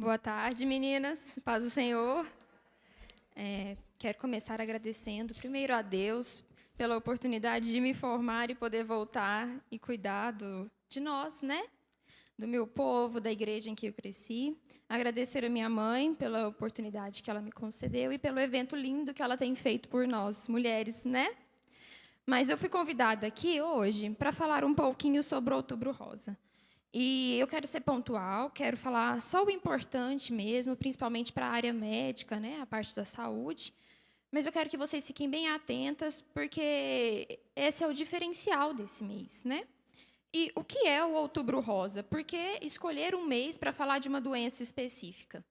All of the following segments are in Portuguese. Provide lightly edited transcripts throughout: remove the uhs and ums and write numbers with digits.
Boa tarde, meninas. Paz do Senhor. Quero começar agradecendo, primeiro, a Deus pela oportunidade de me formar e poder voltar e cuidar de nós, né? Do meu povo, da igreja em que eu cresci. Agradecer a minha mãe pela oportunidade que ela me concedeu e pelo evento lindo que ela tem feito por nós, mulheres, né? Mas eu fui convidada aqui hoje para falar um pouquinho sobre o Outubro Rosa. E eu quero ser pontual, quero falar só o importante mesmo, principalmente para a área médica, né, a parte da saúde. Mas eu quero que vocês fiquem bem atentas, porque esse é o diferencial desse mês, né? E o que é o Outubro Rosa? Por que escolher um mês para falar de uma doença específica?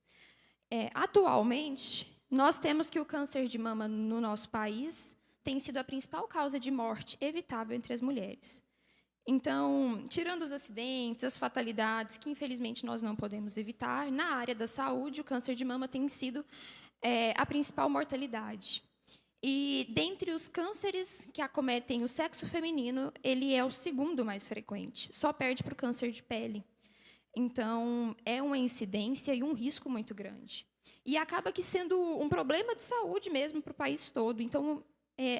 Atualmente, nós temos que o câncer de mama no nosso país tem sido a principal causa de morte evitável entre as mulheres. Então, tirando os acidentes, as fatalidades, que infelizmente nós não podemos evitar, na área da saúde, o câncer de mama tem sido a principal mortalidade. E, dentre os cânceres que acometem o sexo feminino, ele é o segundo mais frequente, só perde para o câncer de pele. Então, é uma incidência e um risco muito grande. E acaba que sendo um problema de saúde mesmo para o país todo. Então,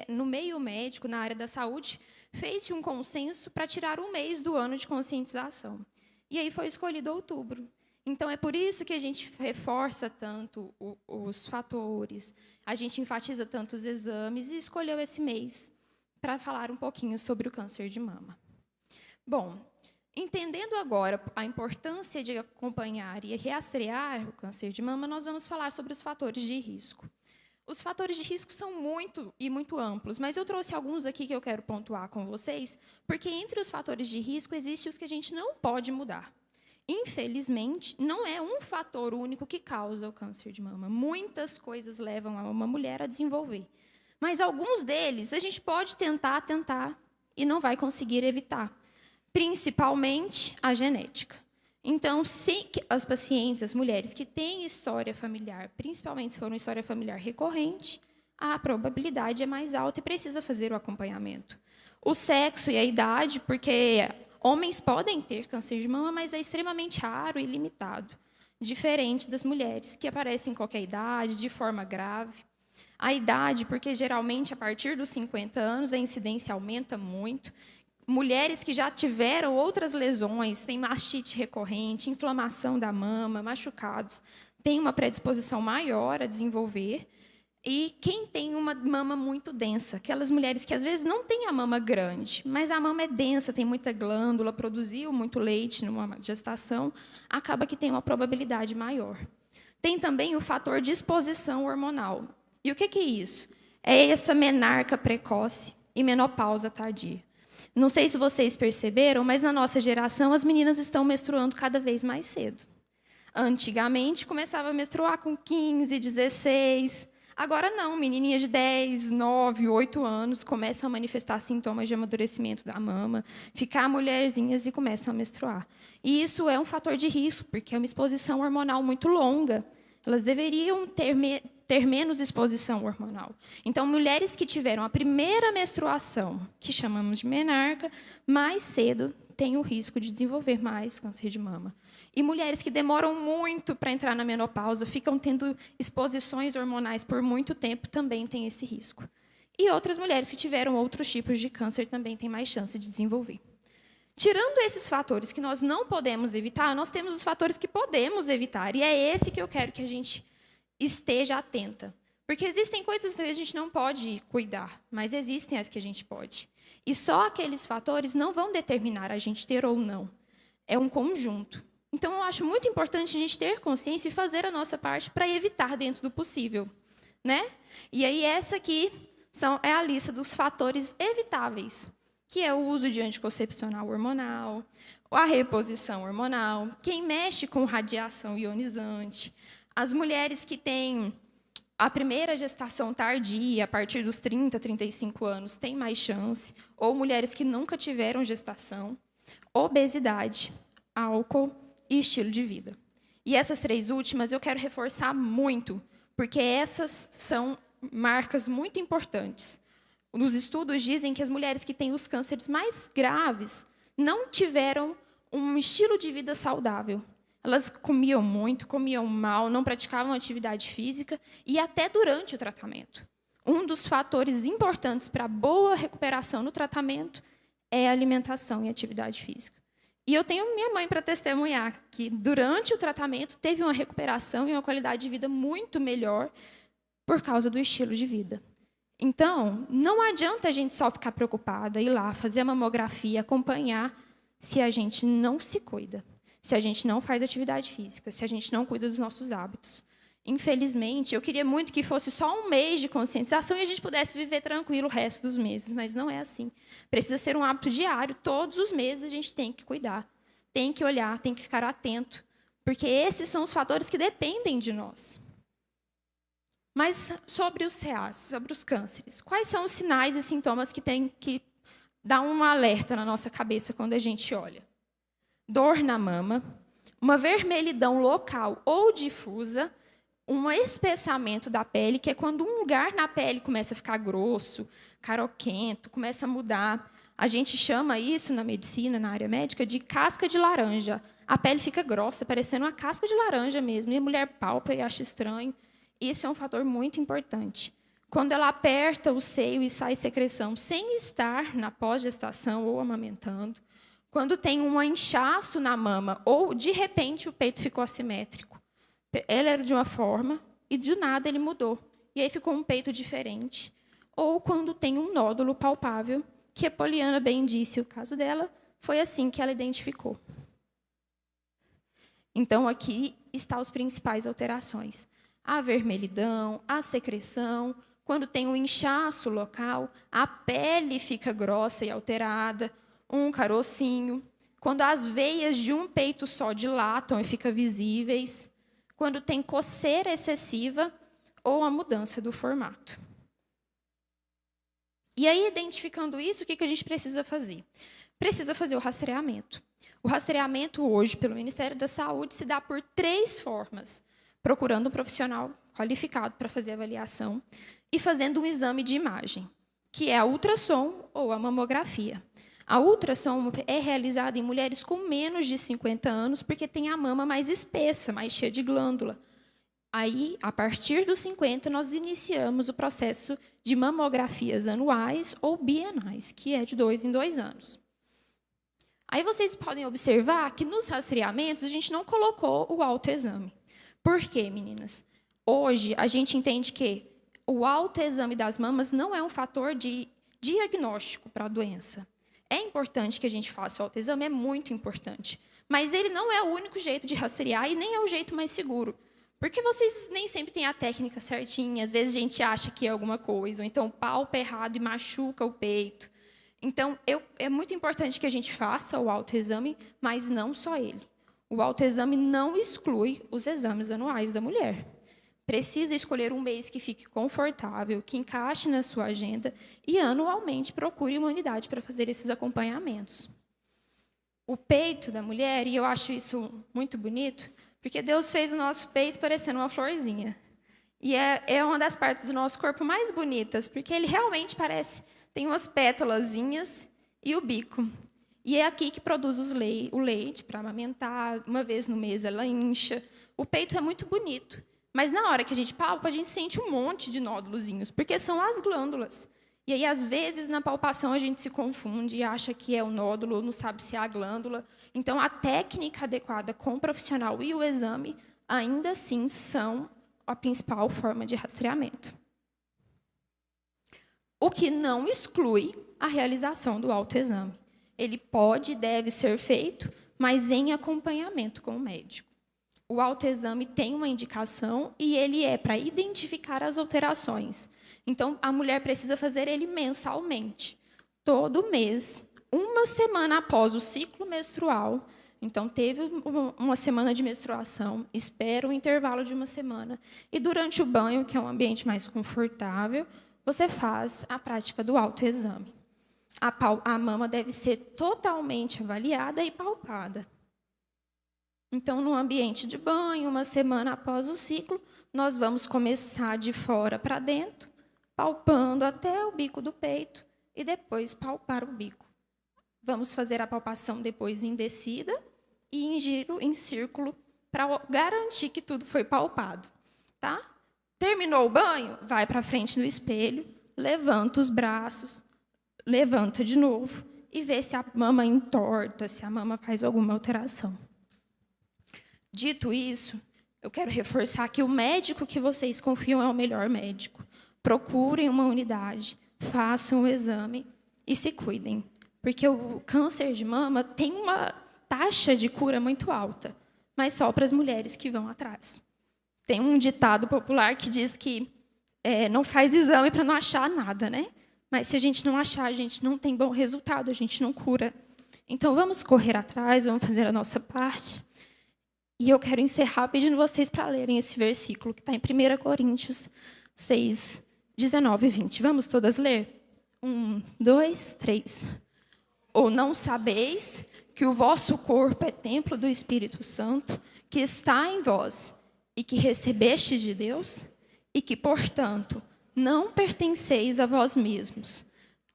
no meio médico, na área da saúde, fez-se um consenso para tirar um mês do ano de conscientização. E aí foi escolhido outubro. Então, é por isso que a gente reforça tanto os fatores, a gente enfatiza tanto os exames e escolheu esse mês para falar um pouquinho sobre o câncer de mama. Bom, entendendo agora a importância de acompanhar e rastrear o câncer de mama, nós vamos falar sobre os fatores de risco. Os fatores de risco são muito amplos, mas eu trouxe alguns aqui que eu quero pontuar com vocês, porque entre os fatores de risco existem os que a gente não pode mudar. Infelizmente, não é um fator único que causa o câncer de mama. Muitas coisas levam uma mulher a desenvolver. Mas alguns deles a gente pode tentar, e não vai conseguir evitar. Principalmente a genética. Então, se as pacientes, as mulheres que têm história familiar, principalmente se for uma história familiar recorrente, a probabilidade é mais alta e precisa fazer o acompanhamento. O sexo e a idade, porque homens podem ter câncer de mama, mas é extremamente raro e limitado, diferente das mulheres, que aparecem em qualquer idade, de forma grave. A idade, porque geralmente a partir dos 50 anos a incidência aumenta muito. Mulheres que já tiveram outras lesões, têm mastite recorrente, inflamação da mama, machucados, têm uma predisposição maior a desenvolver. E quem tem uma mama muito densa, aquelas mulheres que às vezes não têm a mama grande, mas a mama é densa, tem muita glândula, produziu muito leite numa gestação, acaba que tem uma probabilidade maior. Tem também o fator de exposição hormonal. E o que é isso? É essa menarca precoce e menopausa tardia. Não sei se vocês perceberam, mas na nossa geração as meninas estão menstruando cada vez mais cedo. Antigamente começava a menstruar com 15, 16. Agora não, menininhas de 10, 9, 8 anos começam a manifestar sintomas de amadurecimento da mama, ficar mulherzinhas e começam a menstruar. E isso é um fator de risco, porque é uma exposição hormonal muito longa. Elas deveriam ter menos exposição hormonal. Então, mulheres que tiveram a primeira menstruação, que chamamos de menarca, mais cedo têm o risco de desenvolver mais câncer de mama. E mulheres que demoram muito para entrar na menopausa, ficam tendo exposições hormonais por muito tempo, também têm esse risco. E outras mulheres que tiveram outros tipos de câncer também têm mais chance de desenvolver. Tirando esses fatores que nós não podemos evitar, nós temos os fatores que podemos evitar. E é esse que eu quero que a gente esteja atenta. Porque existem coisas que a gente não pode cuidar, mas existem as que a gente pode. E só aqueles fatores não vão determinar a gente ter ou não. É um conjunto. Então, eu acho muito importante a gente ter consciência e fazer a nossa parte para evitar dentro do possível, né? E aí, essa aqui é a lista dos fatores evitáveis, que é o uso de anticoncepcional hormonal, a reposição hormonal, quem mexe com radiação ionizante, as mulheres que têm a primeira gestação tardia, a partir dos 30, 35 anos, têm mais chance, ou mulheres que nunca tiveram gestação, obesidade, álcool e estilo de vida. E essas 3 últimas eu quero reforçar muito, porque essas são marcas muito importantes. Os estudos dizem que as mulheres que têm os cânceres mais graves não tiveram um estilo de vida saudável. elas comiam muito, comiam mal, não praticavam atividade física e até durante o tratamento. Um dos fatores importantes para a boa recuperação no tratamento é a alimentação e atividade física. E eu tenho minha mãe para testemunhar que, durante o tratamento, teve uma recuperação e uma qualidade de vida muito melhor por causa do estilo de vida. Então, não adianta a gente só ficar preocupada, ir lá, fazer a mamografia, acompanhar, se a gente não se cuida, se a gente não faz atividade física, se a gente não cuida dos nossos hábitos. Infelizmente, eu queria muito que fosse só um mês de conscientização e a gente pudesse viver tranquilo o resto dos meses, mas não é assim. Precisa ser um hábito diário. Todos os meses a gente tem que cuidar, tem que olhar, tem que ficar atento, porque esses são os fatores que dependem de nós. Mas sobre os CAs, sobre os cânceres, quais são os sinais e sintomas que tem que dar um alerta na nossa cabeça quando a gente olha? Dor na mama, uma vermelhidão local ou difusa, um espessamento da pele, que é quando um lugar na pele começa a ficar grosso, caroquento, começa a mudar. A gente chama isso, na medicina, na área médica, de casca de laranja. A pele fica grossa, parecendo uma casca de laranja mesmo, e a mulher palpa e acha estranho. Isso é um fator muito importante. Quando ela aperta o seio e sai secreção sem estar na pós-gestação ou amamentando. Quando tem um inchaço na mama ou, de repente, o peito ficou assimétrico. Ela era de uma forma e, de nada, ele mudou. E aí ficou um peito diferente. Ou quando tem um nódulo palpável, que a Poliana bem disse, o caso dela foi assim que ela identificou. Então, aqui estão as principais alterações. A vermelhidão, a secreção, quando tem um inchaço local, a pele fica grossa e alterada, um carocinho, quando as veias de um peito só dilatam e ficam visíveis, quando tem coceira excessiva ou a mudança do formato. E aí, identificando isso, o que a gente precisa fazer? Precisa fazer o rastreamento. O rastreamento hoje, pelo Ministério da Saúde, se dá por 3 formas. Procurando um profissional qualificado para fazer a avaliação e fazendo um exame de imagem, que é a ultrassom ou a mamografia. A ultrassom é realizada em mulheres com menos de 50 anos, porque tem a mama mais espessa, mais cheia de glândula. Aí, a partir dos 50, nós iniciamos o processo de mamografias anuais ou bienais, que é de 2 em 2 anos. Aí vocês podem observar que nos rastreamentos a gente não colocou o autoexame. Por quê, meninas? Hoje, a gente entende que o autoexame das mamas não é um fator de diagnóstico para a doença. É importante que a gente faça o autoexame, é muito importante. Mas ele não é o único jeito de rastrear e nem é o jeito mais seguro. Porque vocês nem sempre têm a técnica certinha, às vezes a gente acha que é alguma coisa, ou então palpa errado e machuca o peito. Então, é muito importante que a gente faça o autoexame, mas não só ele. O autoexame não exclui os exames anuais da mulher. Precisa escolher um mês que fique confortável, que encaixe na sua agenda e, anualmente, procure uma unidade para fazer esses acompanhamentos. O peito da mulher, e eu acho isso muito bonito, porque Deus fez o nosso peito parecendo uma florzinha. E é uma das partes do nosso corpo mais bonitas, porque ele realmente parece, tem umas pétalazinhas e o bico. E é aqui que produz o leite para amamentar, uma vez no mês ela incha. O peito é muito bonito. Mas, na hora que a gente palpa, a gente sente um monte de nódulozinhos, porque são as glândulas. E aí, às vezes, na palpação, a gente se confunde e acha que é o nódulo, não sabe se é a glândula. Então, a técnica adequada com o profissional e o exame, ainda assim, são a principal forma de rastreamento. O que não exclui a realização do autoexame. Ele pode e deve ser feito, mas em acompanhamento com o médico. O autoexame tem uma indicação e ele é para identificar as alterações. Então, a mulher precisa fazer ele mensalmente. Todo mês, uma semana após o ciclo menstrual. Então, teve uma semana de menstruação, espera um intervalo de uma semana. E durante o banho, que é um ambiente mais confortável, você faz a prática do autoexame. A mama deve ser totalmente avaliada e palpada. Então, no ambiente de banho, uma semana após o ciclo, nós vamos começar de fora para dentro, palpando até o bico do peito e depois palpar o bico. Vamos fazer a palpação depois em descida e em giro, em círculo, para garantir que tudo foi palpado, tá? Terminou o banho? Vai para frente no espelho, levanta os braços, levanta de novo e vê se a mama entorta, se a mama faz alguma alteração. Dito isso, eu quero reforçar que o médico que vocês confiam é o melhor médico. Procurem uma unidade, façam o exame e se cuidem, porque o câncer de mama tem uma taxa de cura muito alta, mas só para as mulheres que vão atrás. Tem um ditado popular que diz que não faz exame para não achar nada, né? Mas se a gente não achar, a gente não tem bom resultado, a gente não cura. Então, vamos correr atrás, vamos fazer a nossa parte. E eu quero encerrar pedindo vocês para lerem esse versículo, que está em 1 Coríntios 6, 19 e 20. Vamos todas ler? 1, 2, 3. Ou não sabeis que o vosso corpo é templo do Espírito Santo, que está em vós, e que recebestes de Deus, e que, portanto, não pertenceis a vós mesmos.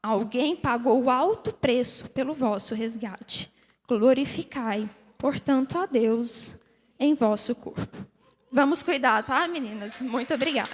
Alguém pagou alto preço pelo vosso resgate. Glorificai, portanto, a Deus em vosso corpo. Vamos cuidar, tá, meninas? Muito obrigada.